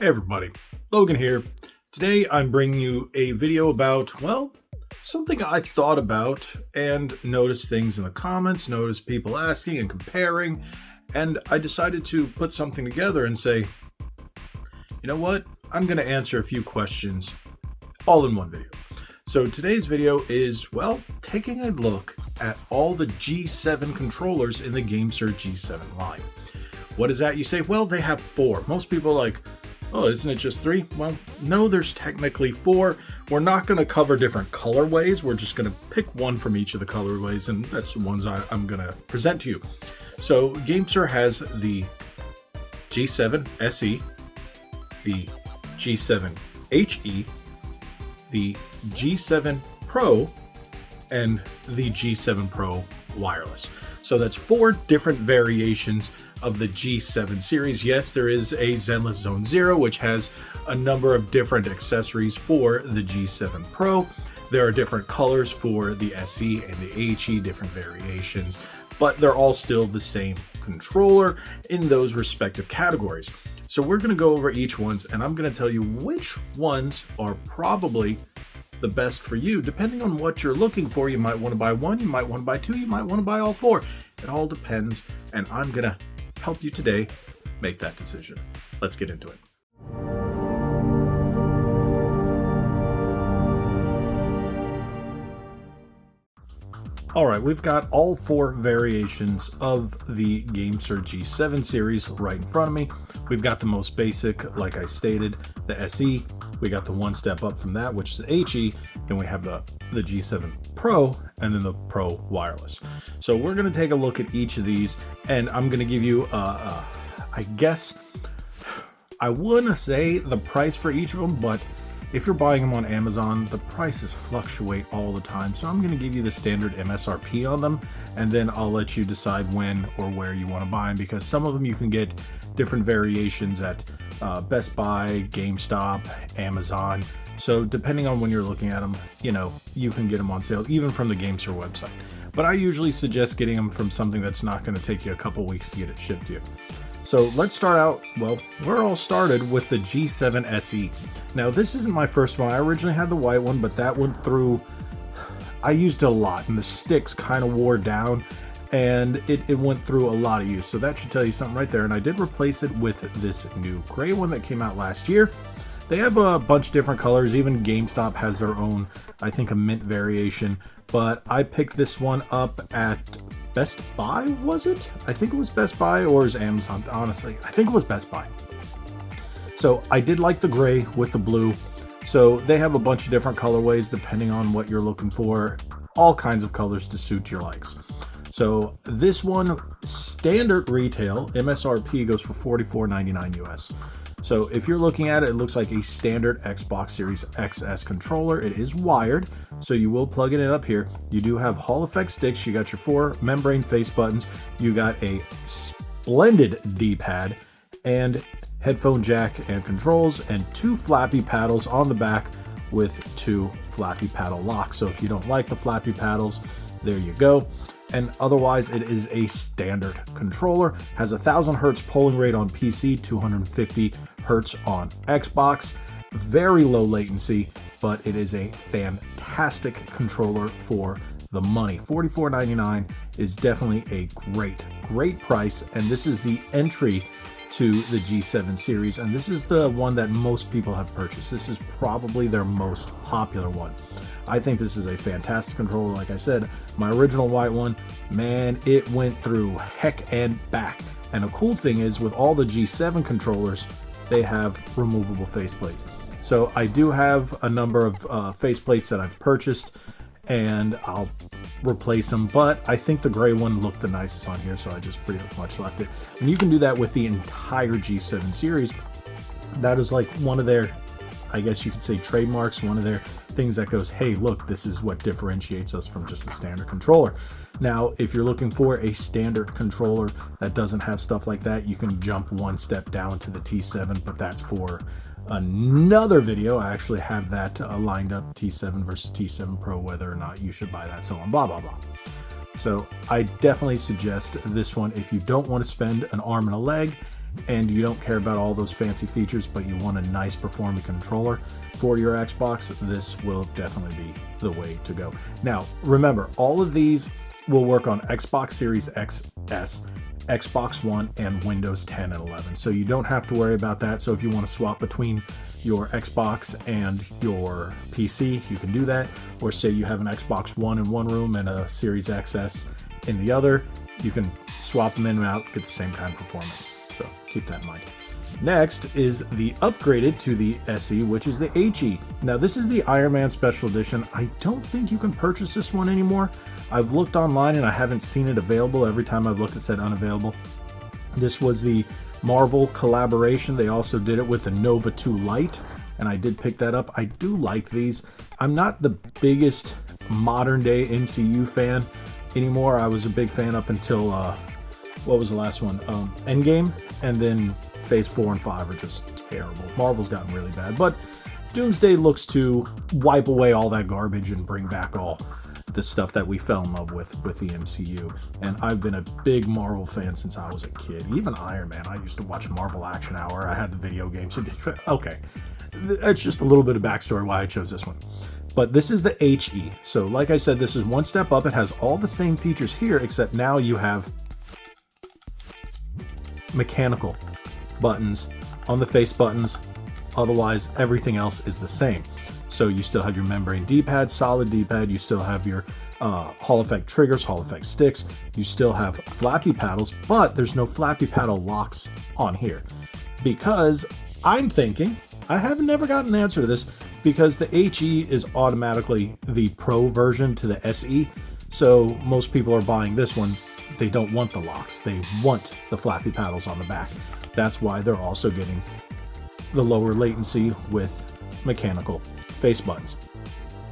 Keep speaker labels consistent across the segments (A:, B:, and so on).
A: Hey everybody, Logan here. Today I'm bringing you a video about, well, something I thought about and noticed things in the comments, noticed people asking and comparing, and I decided to put something together and say, you know what, I'm going to answer a few questions all in one video. So today's video is, well, taking a look at all the G7 controllers in the GameSir G7 line. What is that, you say? Well, they have 4. Most people are like, oh, isn't it just 3? Well, no, there's technically 4. We're not going to cover different colorways. We're just going to pick one from each of the colorways, and that's the ones I'm going to present to you. So GameSir has the G7 SE, the G7 HE, the G7 Pro, and the G7 Pro wireless. So that's 4 different variations of the G7 series. Yes, there is a Zenless Zone Zero, which has a number of different accessories for the G7 Pro. There are different colors for the SE and the HE, different variations, but they're all still the same controller in those respective categories. So we're going to go over each ones, and I'm going to tell you which ones are probably the best for you, depending on what you're looking for. You might want to buy 1, you might want to buy 2, you might want to buy all 4. It all depends, and I'm going to help you today make that decision. Let's get into it. All right, we've got all 4 variations of the GameSir G7 series right in front of me. We've got the most basic, like I stated, the SE. We got the one step up from that, which is the HE. Then we have the G7 Pro, and then the Pro wireless. So we're going to take a look at each of these, and I'm going to give you, I guess, I wouldn't say the price for each of them, but if you're buying them on Amazon, the prices fluctuate all the time. So I'm going to give you the standard MSRP on them, and then I'll let you decide when or where you want to buy them, because some of them you can get different variations at Best Buy, GameStop, Amazon. So depending on when you're looking at them, you know, you can get them on sale even from the GameSir website. But I usually suggest getting them from something that's not going to take you a couple weeks to get it shipped to you. So let's start out, well, we're all started with the G7 SE. Now this isn't my first one. I originally had the white one, but that went through, I used it a lot, and the sticks kind of wore down, and it went through a lot of use. So that should tell you something right there. And I did replace it with this new gray one that came out last year. They have a bunch of different colors. Even GameStop has their own, I think, a mint variation. But I picked this one up at Best Buy, was it? I think it was Best Buy, or is Amazon, honestly. I think it was Best Buy. So I did like the gray with the blue. So they have a bunch of different colorways depending on what you're looking for. All kinds of colors to suit your likes. So this one, standard retail, MSRP goes for $44.99 US. So if you're looking at it, it looks like a standard Xbox Series XS controller. It is wired, so you will plug it in up here. You do have Hall effect sticks. You got your 4 membrane face buttons. You got a splendid D-pad and headphone jack and controls, and 2 flappy paddles on the back with 2 flappy paddle locks. So if you don't like the flappy paddles, there you go. And otherwise, it is a standard controller. Has 1000 hertz polling rate on PC, 250 hertz on Xbox. Very low latency, but it is a fantastic controller for the money. $44.99 is definitely a great price, and this is the entry to the G7 series, and this is the one that most people have purchased. This is probably their most popular one. I think this is a fantastic controller. Like I said, my original white one, man, it went through heck and back. And the cool thing is, with all the G7 controllers, they have removable faceplates. So I do have a number of faceplates that I've purchased, and I'll replace them, but I think the gray one looked the nicest on here, so I just pretty much left it. And you can do that with the entire G7 series. That is like one of their, I guess you could say, trademarks, one of their things that goes, hey, look, this is what differentiates us from just a standard controller. Now, if you're looking for a standard controller that doesn't have stuff like that, you can jump one step down to the T7, but that's for another video. I actually have that lined up, T7 versus T7 Pro, whether or not you should buy that, so on, blah, blah, blah. So I definitely suggest this one if you don't want to spend an arm and a leg and you don't care about all those fancy features, but you want a nice performing controller for your Xbox, this will definitely be the way to go. Now, remember, all of these will work on Xbox Series XS, Xbox One, and Windows 10 and 11. So you don't have to worry about that. So if you want to swap between your Xbox and your PC, you can do that. Or say you have an Xbox One in one room and a Series XS in the other, you can swap them in and out, get the same kind of performance. So keep that in mind. Next is the upgraded to the SE, which is the HE. Now this is the Iron Man Special Edition. I don't think you can purchase this one anymore. I've looked online and I haven't seen it available. Every time I've looked it said unavailable. This was the Marvel collaboration. They also did it with the Nova 2 Lite, and I did pick that up. I do like these. I'm not the biggest modern day MCU fan anymore. I was a big fan up until what was the last one? Endgame, and then Phase 4 and 5 are just terrible. Marvel's gotten really bad, but Doomsday looks to wipe away all that garbage and bring back all the stuff that we fell in love with the MCU. And I've been a big Marvel fan since I was a kid. Even Iron Man, I used to watch Marvel Action Hour. I had the video games. Okay, that's just a little bit of backstory why I chose this one. But this is the HE. So like I said, this is one step up. It has all the same features here, except now you have mechanical buttons on the face buttons. Otherwise, everything else is the same. So you still have your membrane D-pad, solid D-pad. You still have your Hall effect triggers, Hall effect sticks. You still have flappy paddles, but there's no flappy paddle locks on here. Because I'm thinking, I have never gotten an answer to this, because the HE is automatically the Pro version to the SE. So most people are buying this one. They don't want the locks. They want the flappy paddles on the back. That's why they're also getting the lower latency with mechanical face buttons.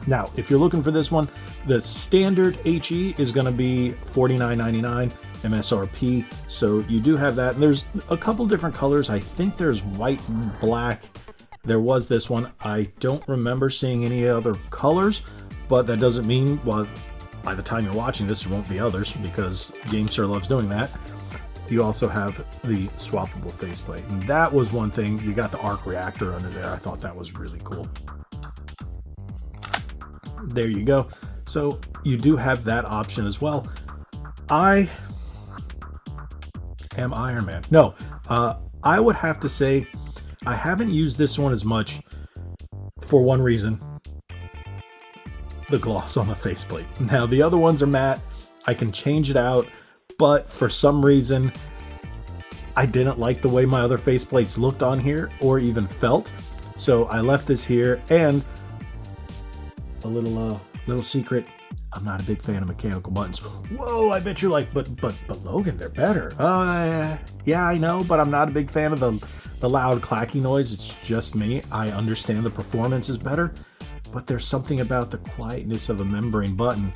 A: Now, if you're looking for this one, the standard HE is going to be $49.99 MSRP. So you do have that. And there's a couple different colors. I think there's white and black. There was this one. I don't remember seeing any other colors, but that doesn't mean, well, by the time you're watching this, there won't be others, because GameSir loves doing that. You also have the swappable faceplate. And that was one thing. You got the arc reactor under there. I thought that was really cool. There you go. So you do have that option as well. I am Iron Man. No, I would have to say I haven't used this one as much for one reason: the gloss on the faceplate. Now the other ones are matte. I can change it out, but for some reason I didn't like the way my other faceplates looked on here or even felt. So I left this here. And a little secret, I'm not a big fan of mechanical buttons. Whoa, I bet you're like, but Logan, they're better. Yeah, I know, but I'm not a big fan of the loud clacking noise. It's just me. I understand the performance is better, but there's something about the quietness of a membrane button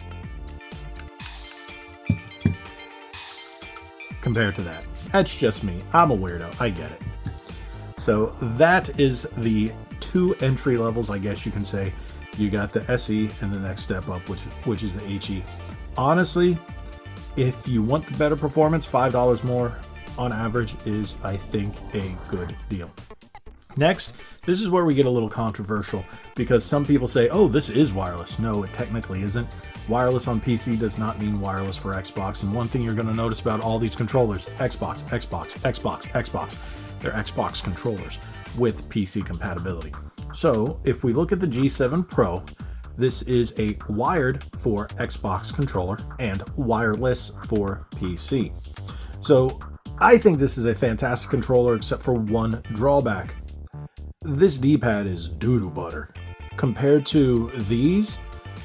A: compared to that. That's just me. I'm a weirdo. I get it. So that is the two entry levels, I guess you can say. You got the SE and the next step up, which is the HE. Honestly, if you want the better performance, $5 more on average is, I think, a good deal. Next, this is where we get a little controversial, because some people say, oh, this is wireless. No, it technically isn't. Wireless on PC does not mean wireless for Xbox. And one thing you're going to notice about all these controllers, Xbox, they're Xbox controllers with PC compatibility. So if we look at the G7 Pro, this is a wired for Xbox controller and wireless for PC. So I think this is a fantastic controller, except for one drawback. This D-pad is doo-doo butter compared to these,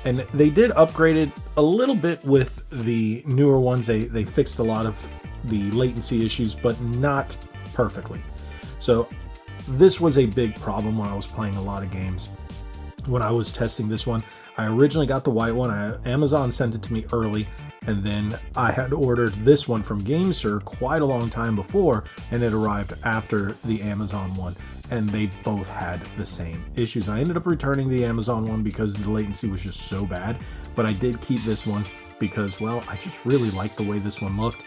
A: and they did upgrade it a little bit with the newer ones. They fixed a lot of the latency issues, but not perfectly. So this was a big problem when I was playing a lot of games. When I was testing this one, I originally got the white one. Amazon sent it to me early, and then I had ordered this one from GameSir quite a long time before, and it arrived after the Amazon one, and they both had the same issues. I ended up returning the Amazon one because the latency was just so bad, but I did keep this one because, well, I just really liked the way this one looked.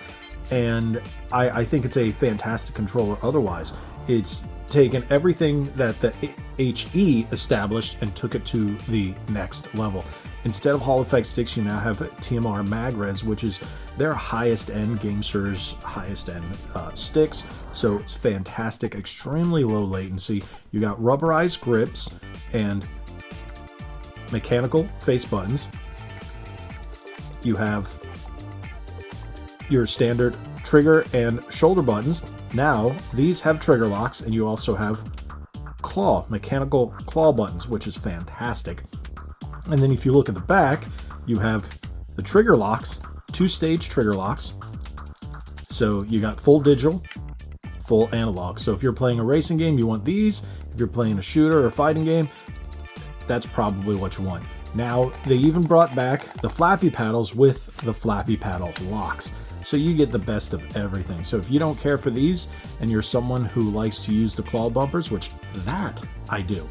A: and I think it's a fantastic controller otherwise. It's taken everything that the HE established and took it to the next level. Instead of Hall effect sticks, you now have TMR MagRes, which is their highest end, GameSir's highest end sticks. So it's fantastic, extremely low latency. You got rubberized grips and mechanical face buttons. You have your standard trigger and shoulder buttons. Now these have trigger locks, and you also have mechanical claw buttons, which is fantastic. And then if you look at the back, you have the trigger locks, 2-stage trigger locks. So you got full digital, full analog. So if you're playing a racing game, you want these. If you're playing a shooter or fighting game, that's probably what you want. Now, they even brought back the flappy paddles with the flappy paddle locks. So you get the best of everything. So if you don't care for these and you're someone who likes to use the claw bumpers, which that I do.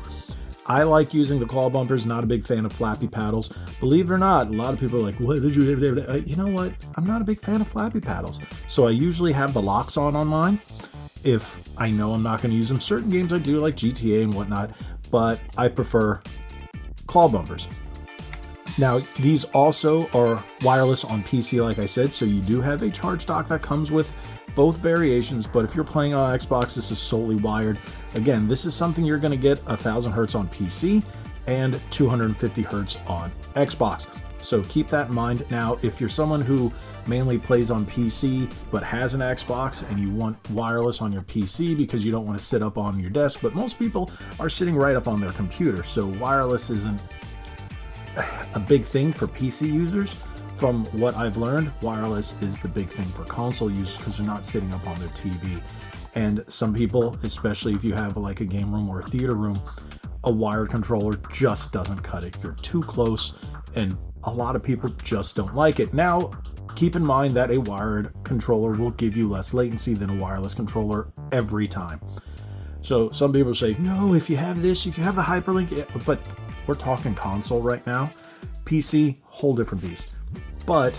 A: I like using the claw bumpers, not a big fan of flappy paddles. Believe it or not, a lot of people are like, what did you do? You know what? I'm not a big fan of flappy paddles. So I usually have the locks on mine if I know I'm not going to use them. Certain games I do, like GTA and whatnot, but I prefer claw bumpers. Now, these also are wireless on PC, like I said, so you do have a charge dock that comes with both variations, but if you're playing on Xbox, this is solely wired. Again, this is something you're going to get 1000 hertz on PC and 250 hertz on Xbox. So keep that in mind. Now, if you're someone who mainly plays on PC but has an Xbox and you want wireless on your PC because you don't want to sit up on your desk, but most people are sitting right up on their computer, so wireless isn't a big thing for PC users. From what I've learned, wireless is the big thing for console users because they're not sitting up on their TV. And some people, especially if you have like a game room or a theater room, a wired controller just doesn't cut it. You're too close, and a lot of people just don't like it. Now, keep in mind that a wired controller will give you less latency than a wireless controller every time. So some people say, no, if you have this, if you have the hyperlink, yeah, but we're talking console right now. PC, whole different beast. But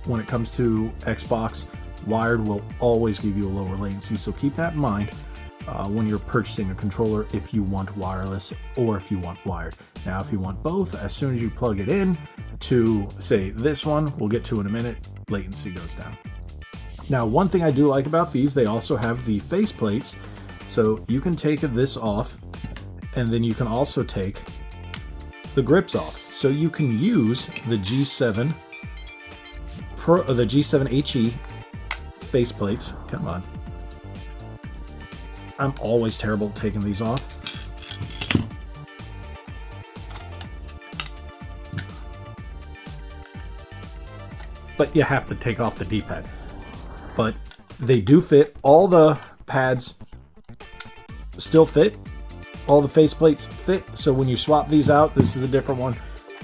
A: when it comes to Xbox, wired will always give you a lower latency, so keep that in mind when you're purchasing a controller if you want wireless or if you want wired. Now, if you want both, as soon as you plug it in to, say, this one, we'll get to in a minute, latency goes down. Now, one thing I do like about these, they also have the face plates, so you can take this off, and then you can also take the grips off. So you can use the G7 Pro, the G7 HE face plates. Come on. I'm always terrible at taking these off. But you have to take off the D-pad. But they do fit. All the pads still fit. All the faceplates fit. So when you swap these out, this is a different one.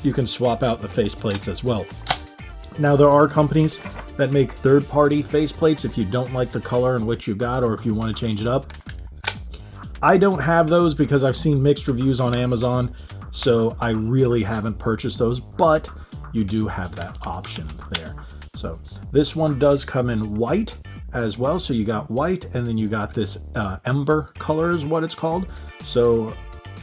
A: You can swap out the faceplates as well. Now, there are companies that make third-party faceplates if you don't like the color in which you got, or if you want to change it up. I don't have those because I've seen mixed reviews on Amazon, so I really haven't purchased those, but you do have that option there. So this one does come in white as well. So you got white, and then you got this ember color is what it's called. So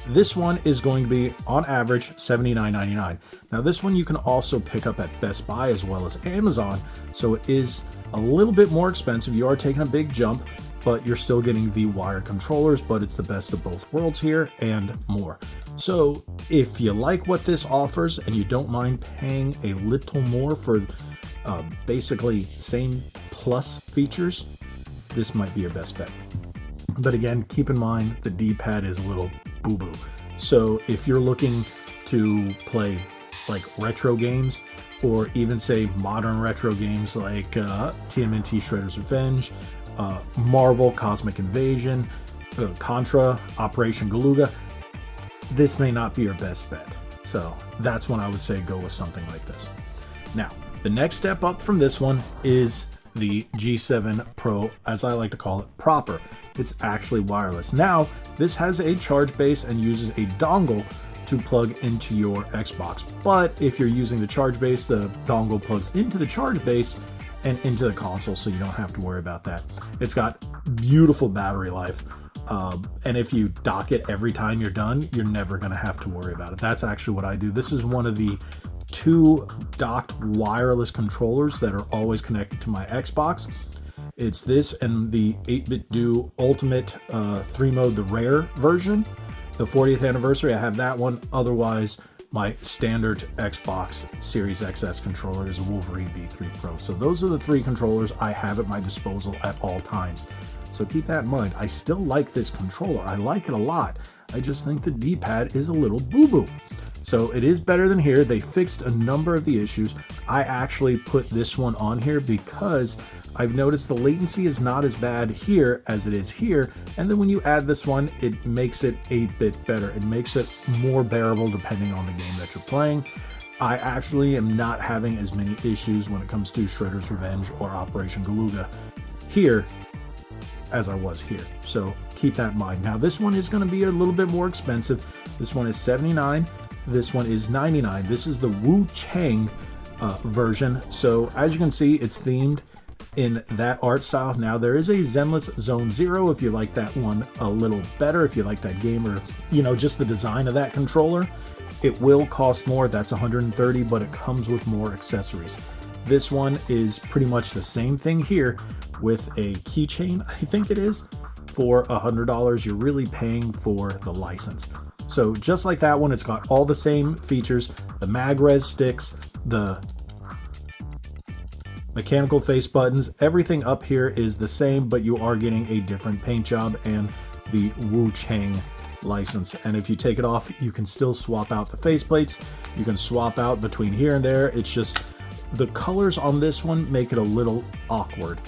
A: this one is going to be, on average, $79.99. Now, this one you can also pick up at Best Buy as well as Amazon, so it is a little bit more expensive. You are taking a big jump, but you're still getting the wired controllers, but it's the best of both worlds here and more. So if you like what this offers and you don't mind paying a little more for basically same plus features, this might be your best bet. But again, keep in mind the D-pad is a little boo-boo. So if you're looking to play like retro games, or even say modern retro games like TMNT Shredder's Revenge, Marvel Cosmic Invasion, Contra, Operation Galuga, this may not be your best bet. So that's when I would say go with something like this. Now, the next step up from this one is the G7 Pro, as I like to call it, proper. It's actually wireless. Now, this has a charge base and uses a dongle to plug into your Xbox. But if you're using the charge base, the dongle plugs into the charge base, and into the console, so you don't have to worry about that. It's got beautiful battery life. And if you dock it every time you're done, you're never going to have to worry about it. That's actually what I do. This is one of the 2 docked wireless controllers that are always connected to my Xbox. It's this and the 8BitDo Ultimate 3-mode, the rare version. The 40th anniversary, I have that one. Otherwise, my standard Xbox Series XS controller is a Wolverine V3 Pro. So those are the 3 controllers I have at my disposal at all times. So keep that in mind. I still like this controller. I like it a lot. I just think the D-pad is a little boo-boo. So it is better than here. They fixed a number of the issues. I actually put this one on here because I've noticed the latency is not as bad here as it is here. And then when you add this one, it makes it a bit better. It makes it more bearable depending on the game that you're playing. I actually am not having as many issues when it comes to Shredder's Revenge or Operation Galuga here as I was here. So keep that in mind. Now this one is going to be a little bit more expensive. This one is $79. This one is $99. This is the Wu Chang version. So as you can see, it's themed in that art style. Now there is a Zenless Zone Zero if you like that one a little better, if you like that game, or you know, just the design of that controller. It will cost more. That's $130, but it comes with more accessories. This one is pretty much the same thing here with a keychain, I think it is, for $100. You're really paying for the license. So just like that one, it's got all the same features, the MagRes sticks, the mechanical face buttons, everything up here is the same, but you are getting a different paint job and the Wu Chang license. And if you take it off, you can still swap out the faceplates. You can swap out between here and there. It's just the colors on this one make it a little awkward.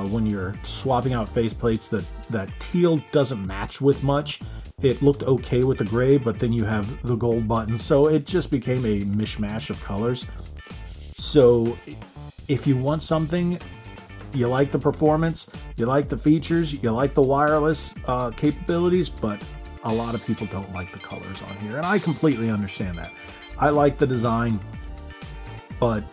A: When you're swapping out faceplates, that teal doesn't match with much. It looked okay with the gray, but then you have the gold buttons, so it just became a mishmash of colors. So if you want something, you like the performance, you like the features, you like the wireless capabilities, but a lot of people don't like the colors on here, and I completely understand that. I like the design, but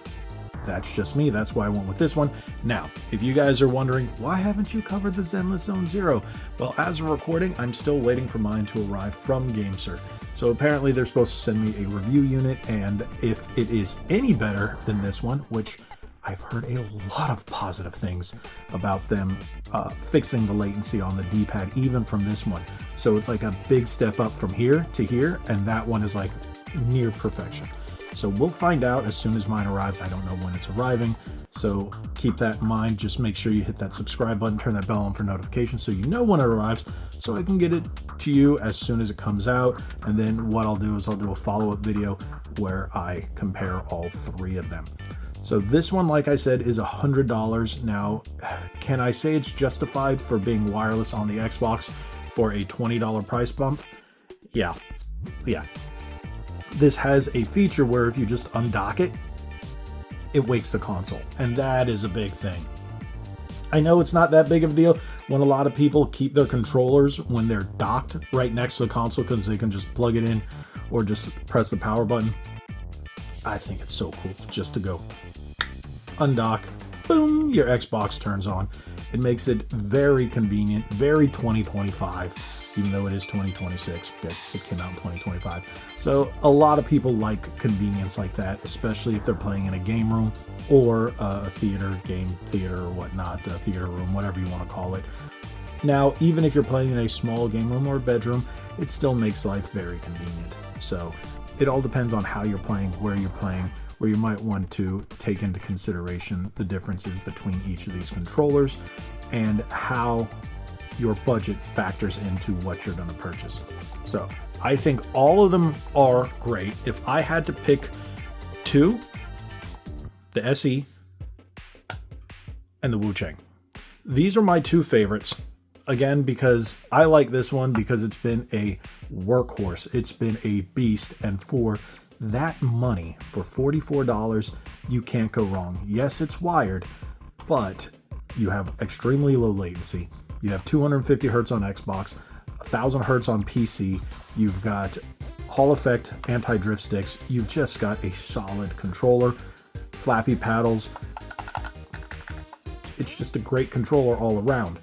A: that's just me. That's why I went with this one. Now, if you guys are wondering, why haven't you covered the Zenless Zone Zero? Well, as of recording, I'm still waiting for mine to arrive from GameSir. So apparently they're supposed to send me a review unit, and if it is any better than this one, which I've heard a lot of positive things about them fixing the latency on the D-pad, even from this one. So it's like a big step up from here to here, and that one is like near perfection. So we'll find out as soon as mine arrives. I don't know when it's arriving, so keep that in mind. Just make sure you hit that subscribe button, turn that bell on for notifications so you know when it arrives, so I can get it to you as soon as it comes out. And then what I'll do is I'll do a follow-up video where I compare all 3 of them. So this one, like I said, is $100. Now, can I say it's justified for being wireless on the Xbox for a $20 price bump? Yeah. This has a feature where if you just undock it, it wakes the console, and that is a big thing. I know it's not that big of a deal when a lot of people keep their controllers when they're docked right next to the console because they can just plug it in or just press the power button. I think it's so cool just to go undock, boom, your Xbox turns on. It makes it very convenient, very 2025. Even though it is 2026, it came out in 2025. So a lot of people like convenience like that, especially if they're playing in a game room or a game theater or whatnot, a theater room, whatever you want to call it. Now, even if you're playing in a small game room or bedroom, it still makes life very convenient. So it all depends on how you're playing, where you might want to take into consideration the differences between each of these controllers and how your budget factors into what you're going to purchase. So I think all of them are great. If I had to pick 2, the SE and the Wu Chang. These are my 2 favorites. Again, because I like this one because it's been a workhorse. It's been a beast, and for that money, for $44, you can't go wrong. Yes, it's wired, but you have extremely low latency. You have 250 hertz on Xbox, 1000 hertz on PC. You've got Hall effect anti-drift sticks. You've just got a solid controller, flappy paddles, it's just a great controller all around.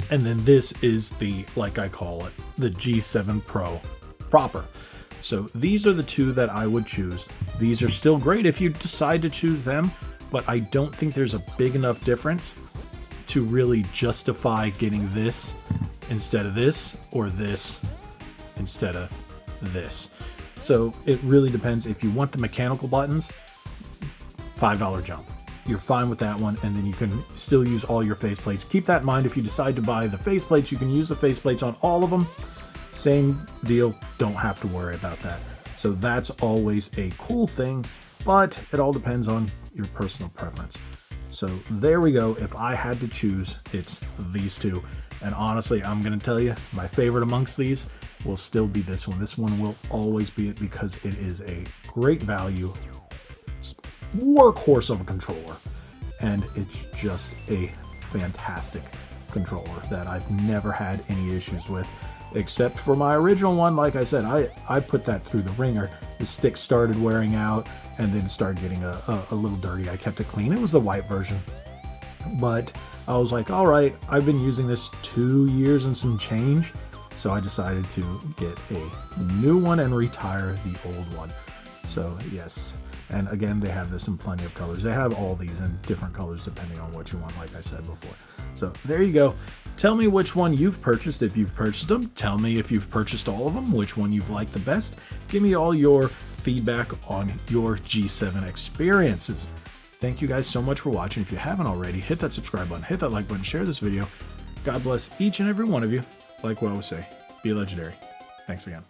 A: And then this is the, like I call it, the G7 Pro proper. So these are the two that I would choose. These are still great if you decide to choose them, but I don't think there's a big enough difference to really justify getting this instead of this, or this instead of this. So it really depends. If you want the mechanical buttons, $5 jump. You're fine with that one, and then you can still use all your faceplates. Keep that in mind. If you decide to buy the faceplates, you can use the faceplates on all of them. Same deal, don't have to worry about that. So that's always a cool thing, but it all depends on your personal preference. So there we go. If I had to choose, it's these two. And honestly, I'm going to tell you, my favorite amongst these will still be this one. This one will always be it because it is a great value workhorse of a controller. And it's just a fantastic controller that I've never had any issues with, except for my original one. Like I said, I put that through the ringer. The stick started wearing out and then started getting a little dirty. I kept it clean. It was the white version. But I was like, all right, I've been using this 2 years and some change. So I decided to get a new one and retire the old one. So yes. And again, they have this in plenty of colors. They have all these in different colors depending on what you want, like I said before. So there you go. Tell me which one you've purchased if you've purchased them. Tell me if you've purchased all of them, which one you've liked the best. Give me all your feedback on your G7 experiences. Thank you guys so much for watching. If you haven't already, hit that subscribe button, hit that like button, share this video. God bless each and every one of you. Like what I always say, be legendary. Thanks again.